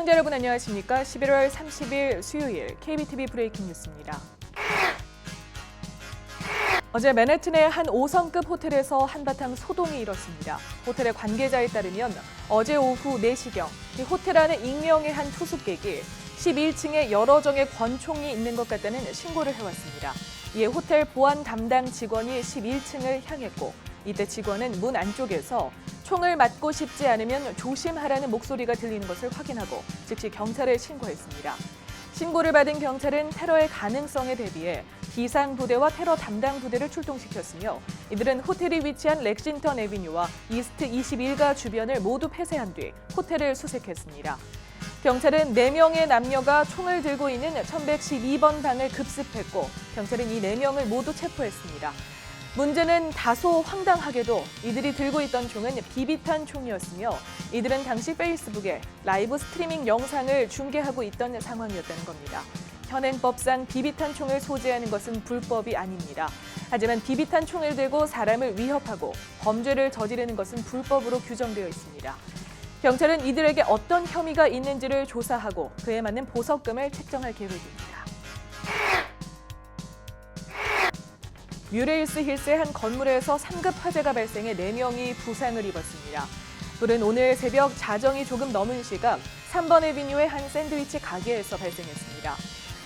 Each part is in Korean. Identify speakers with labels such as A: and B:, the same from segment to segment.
A: 시청자 여러분 안녕하십니까? 11월 30일 수요일 KBTV 브레이킹 뉴스입니다. 어제 맨해튼의 한 5성급 호텔에서 한바탕 소동이 일었습니다. 호텔의 관계자에 따르면 어제 오후 4시경 이 호텔 안에 익명의 한 투숙객이 11층에 여러 정의 권총이 있는 것 같다는 신고를 해왔습니다. 이에 호텔 보안 담당 직원이 11층을 향했고 이때 직원은 문 안쪽에서 총을 맞고 싶지 않으면 조심하라는 목소리가 들리는 것을 확인하고 즉시 경찰에 신고했습니다. 신고를 받은 경찰은 테러의 가능성에 대비해 비상부대와 테러 담당 부대를 출동시켰으며 이들은 호텔이 위치한 렉싱턴 애비뉴와 이스트 21가 주변을 모두 폐쇄한 뒤 호텔을 수색했습니다. 경찰은 4명의 남녀가 총을 들고 있는 1112번 방을 급습했고 경찰은 이 4명을 모두 체포했습니다. 문제는 다소 황당하게도 이들이 들고 있던 총은 비비탄 총이었으며 이들은 당시 페이스북에 라이브 스트리밍 영상을 중계하고 있던 상황이었다는 겁니다. 현행법상 비비탄 총을 소지하는 것은 불법이 아닙니다. 하지만 비비탄 총을 들고 사람을 위협하고 범죄를 저지르는 것은 불법으로 규정되어 있습니다. 경찰은 이들에게 어떤 혐의가 있는지를 조사하고 그에 맞는 보석금을 책정할 계획입니다. 뮤레일스 힐스의 한 건물에서 상급 화재가 발생해 4명이 부상을 입었습니다. 불은 오늘 새벽 자정이 조금 넘은 시각 3번 애비뉴의 한 샌드위치 가게에서 발생했습니다.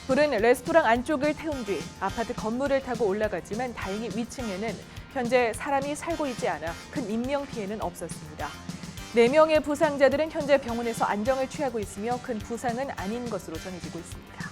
A: 불은 레스토랑 안쪽을 태운 뒤 아파트 건물을 타고 올라갔지만 다행히 위층에는 현재 사람이 살고 있지 않아 큰 인명 피해는 없었습니다. 4명의 부상자들은 현재 병원에서 안정을 취하고 있으며 큰 부상은 아닌 것으로 전해지고 있습니다.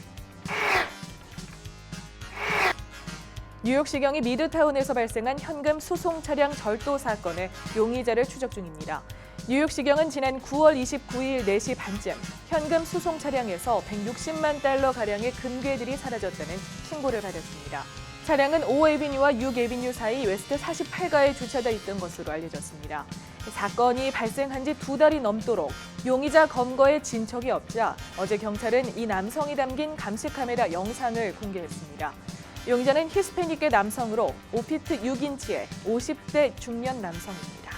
A: 뉴욕시경이 미드타운에서 발생한 현금 수송 차량 절도 사건의 용의자를 추적 중입니다. 뉴욕시경은 지난 9월 29일 4시 반쯤 현금 수송 차량에서 160만 달러가량의 금괴들이 사라졌다는 신고를 받았습니다. 차량은 5애비뉴와 6애비뉴 사이 웨스트 48가에 주차돼 있던 것으로 알려졌습니다. 사건이 발생한 지 2달이 넘도록 용의자 검거에 진척이 없자 어제 경찰은 이 남성이 담긴 감시 카메라 영상을 공개했습니다. 용의자는 히스패닉계 남성으로 5피트 6인치의 50대 중년 남성입니다.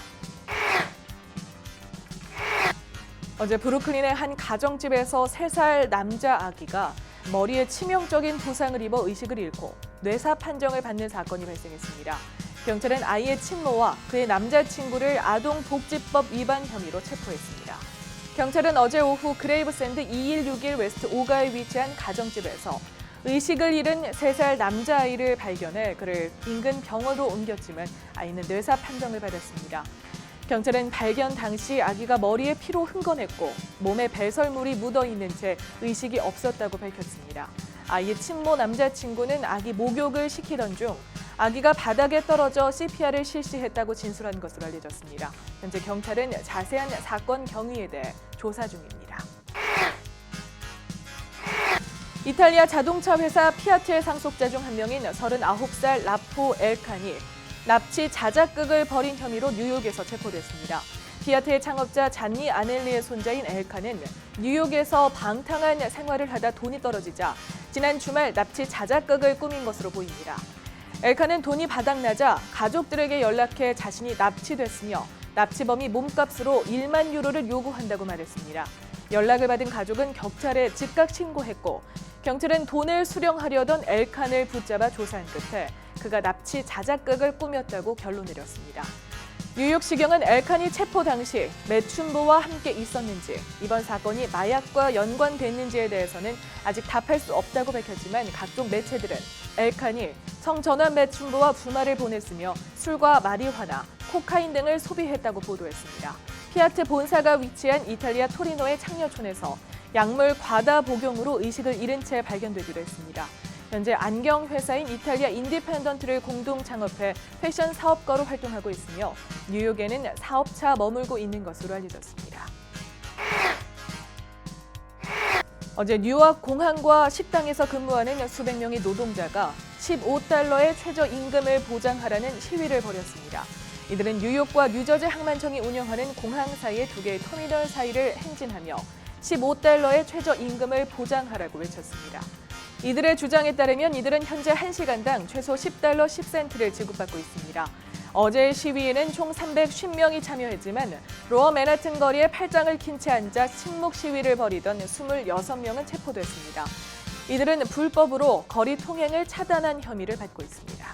A: 어제 브루클린의 한 가정집에서 3살 남자 아기가 머리에 치명적인 부상을 입어 의식을 잃고 뇌사 판정을 받는 사건이 발생했습니다. 경찰은 아이의 친모와 그의 남자친구를 아동복지법 위반 혐의로 체포했습니다. 경찰은 어제 오후 그레이브샌드 2161 웨스트 5가에 위치한 가정집에서 의식을 잃은 3살 남자아이를 발견해 그를 인근 병원으로 옮겼지만 아이는 뇌사 판정을 받았습니다. 경찰은 발견 당시 아기가 머리에 피로 흥건했고 몸에 배설물이 묻어있는 채 의식이 없었다고 밝혔습니다. 아이의 친모 남자친구는 아기 목욕을 시키던 중 아기가 바닥에 떨어져 CPR을 실시했다고 진술한 것으로 알려졌습니다. 현재 경찰은 자세한 사건 경위에 대해 조사 중입니다. 이탈리아 자동차 회사 피아트의 상속자 중 한 명인 39살 라포 엘칸이 납치 자작극을 벌인 혐의로 뉴욕에서 체포됐습니다. 피아트의 창업자 잔니 아넬리의 손자인 엘칸은 뉴욕에서 방탕한 생활을 하다 돈이 떨어지자 지난 주말 납치 자작극을 꾸민 것으로 보입니다. 엘칸은 돈이 바닥나자 가족들에게 연락해 자신이 납치됐으며 납치범이 몸값으로 1만 유로를 요구한다고 말했습니다. 연락을 받은 가족은 경찰에 즉각 신고했고 경찰은 돈을 수령하려던 엘칸을 붙잡아 조사한 끝에 그가 납치 자작극을 꾸몄다고 결론 내렸습니다. 뉴욕시경은 엘칸이 체포 당시 매춘부와 함께 있었는지 이번 사건이 마약과 연관됐는지에 대해서는 아직 답할 수 없다고 밝혔지만 각종 매체들은 엘칸이 성전환 매춘부와 주말을 보냈으며 술과 마리화나, 코카인 등을 소비했다고 보도했습니다. 피아트 본사가 위치한 이탈리아 토리노의 창녀촌에서 약물 과다 복용으로 의식을 잃은 채 발견되기도 했습니다. 현재 안경 회사인 이탈리아 인디펜던트를 공동 창업해 패션 사업가로 활동하고 있으며 뉴욕에는 사업차 머물고 있는 것으로 알려졌습니다. 어제 뉴욕 공항과 식당에서 근무하는 수백 명의 노동자가 15달러의 최저임금을 보장하라는 시위를 벌였습니다. 이들은 뉴욕과 뉴저지 항만청이 운영하는 공항 사이의 두 개의 터미널 사이를 행진하며 15달러의 최저임금을 보장하라고 외쳤습니다. 이들의 주장에 따르면 이들은 현재 1시간당 최소 10달러 10센트를 지급받고 있습니다. 어제의 시위에는 총 350명이 참여했지만 로어 맨하튼 거리에 팔짱을 낀 채 앉아 침묵 시위를 벌이던 26명은 체포됐습니다. 이들은 불법으로 거리 통행을 차단한 혐의를 받고 있습니다.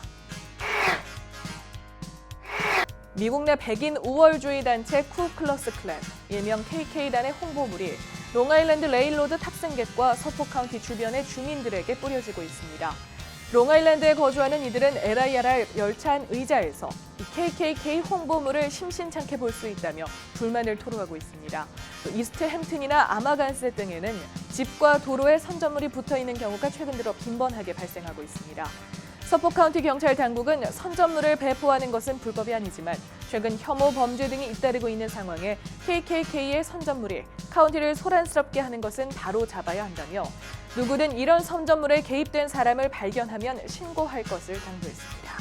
A: 미국 내 백인 우월주의 단체 쿠클러스 클랜, 일명 KK단의 홍보물이 롱아일랜드 레일로드 탑승객과 서포 카운티 주변의 주민들에게 뿌려지고 있습니다. 롱아일랜드에 거주하는 이들은 LIRR 열차 안 의자에서 이 KKK 홍보물을 심심찮게 볼 수 있다며 불만을 토로하고 있습니다. 또 이스트 햄튼이나 아마간스 등에는 집과 도로에 선전물이 붙어있는 경우가 최근 들어 빈번하게 발생하고 있습니다. 서포 카운티 경찰 당국은 선전물을 배포하는 것은 불법이 아니지만 최근 혐오 범죄 등이 잇따르고 있는 상황에 KKK의 선전물이 카운티를 소란스럽게 하는 것은 바로 잡아야 한다며 누구든 이런 선전물에 개입된 사람을 발견하면 신고할 것을 당부했습니다.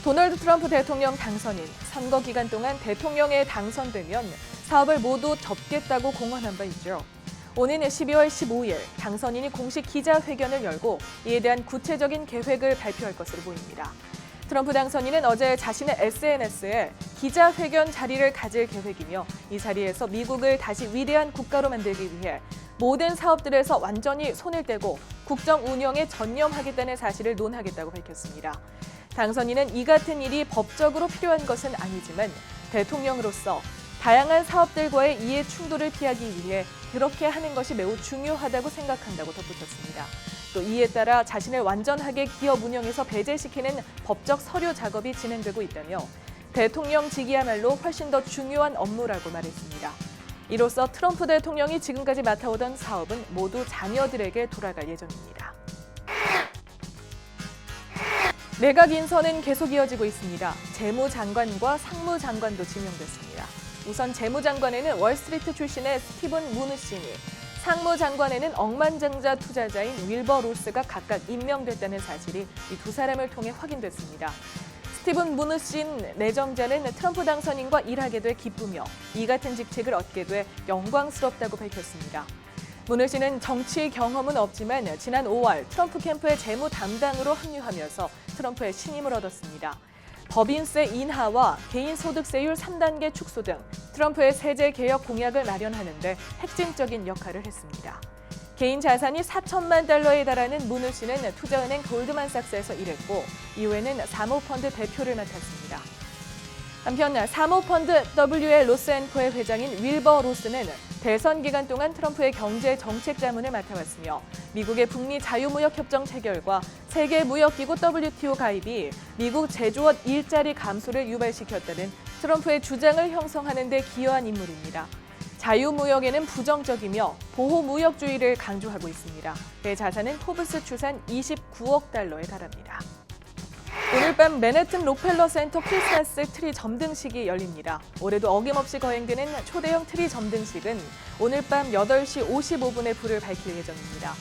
A: 도널드 트럼프 대통령 당선인, 선거 기간 동안 대통령에 당선되면 사업을 모두 접겠다고 공언한 바 있죠. 오는 12월 15일 당선인이 공식 기자회견을 열고 이에 대한 구체적인 계획을 발표할 것으로 보입니다. 트럼프 당선인은 어제 자신의 SNS에 기자회견 자리를 가질 계획이며 이 자리에서 미국을 다시 위대한 국가로 만들기 위해 모든 사업들에서 완전히 손을 떼고 국정 운영에 전념하겠다는 사실을 논하겠다고 밝혔습니다. 당선인은 이 같은 일이 법적으로 필요한 것은 아니지만 대통령으로서 다양한 사업들과의 이해 충돌을 피하기 위해 그렇게 하는 것이 매우 중요하다고 생각한다고 덧붙였습니다. 또 이에 따라 자신을 완전하게 기업 운영에서 배제시키는 법적 서류 작업이 진행되고 있다며 대통령직이야말로 훨씬 더 중요한 업무라고 말했습니다. 이로써 트럼프 대통령이 지금까지 맡아오던 사업은 모두 자녀들에게 돌아갈 예정입니다. 내각 인선은 계속 이어지고 있습니다. 재무장관과 상무장관도 지명됐습니다. 우선 재무장관에는 월스트리트 출신의 스티븐 무누신이, 상무장관에는 억만장자 투자자인 윌버 로스가 각각 임명됐다는 사실이 이 두 사람을 통해 확인됐습니다. 스티븐 무누신 내정자는 트럼프 당선인과 일하게 돼 기쁘며 이 같은 직책을 얻게 돼 영광스럽다고 밝혔습니다. 무누신은 정치 경험은 없지만 지난 5월 트럼프 캠프의 재무 담당으로 합류하면서 트럼프의 신임을 얻었습니다. 법인세 인하와 개인소득세율 3단계 축소 등 트럼프의 세제 개혁 공약을 마련하는 데 핵심적인 역할을 했습니다. 개인 자산이 4천만 달러에 달하는 무누신은 투자은행 골드만삭스에서 일했고 이후에는 사모펀드 대표를 맡았습니다. 한편 사모펀드 WL 로스앤코의 회장인 윌버 로스는 대선 기간 동안 트럼프의 경제 정책 자문을 맡아왔으며 미국의 북미 자유무역협정 체결과 세계무역기구 WTO 가입이 미국 제조업 일자리 감소를 유발시켰다는 트럼프의 주장을 형성하는 데 기여한 인물입니다. 자유무역에는 부정적이며 보호무역주의를 강조하고 있습니다. 그의 자산은 포브스 추산 29억 달러에 달합니다. 오늘 밤 맨해튼 록펠러 센터 크리스마스 트리 점등식이 열립니다. 올해도 어김없이 거행되는 초대형 트리 점등식은 오늘 밤 8시 55분에 불을 밝힐 예정입니다.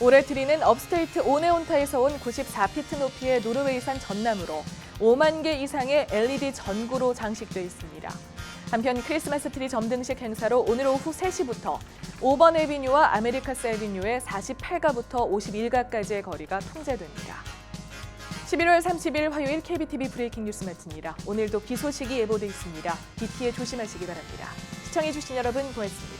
A: 올해 트리는 업스테이트 오네온타에서 온 94피트 높이의 노르웨이산 전나무로 5만 개 이상의 LED 전구로 장식돼 있습니다. 한편 크리스마스 트리 점등식 행사로 오늘 오후 3시부터 5번 애비뉴와 아메리카스 애비뉴의 48가부터 51가까지의 거리가 통제됩니다. 11월 30일 화요일 KBTV 브레이킹 뉴스 마칩니다. 오늘도 비 소식이 예보돼 있습니다. 비 피해 조심하시기 바랍니다. 시청해주신 여러분 고맙습니다.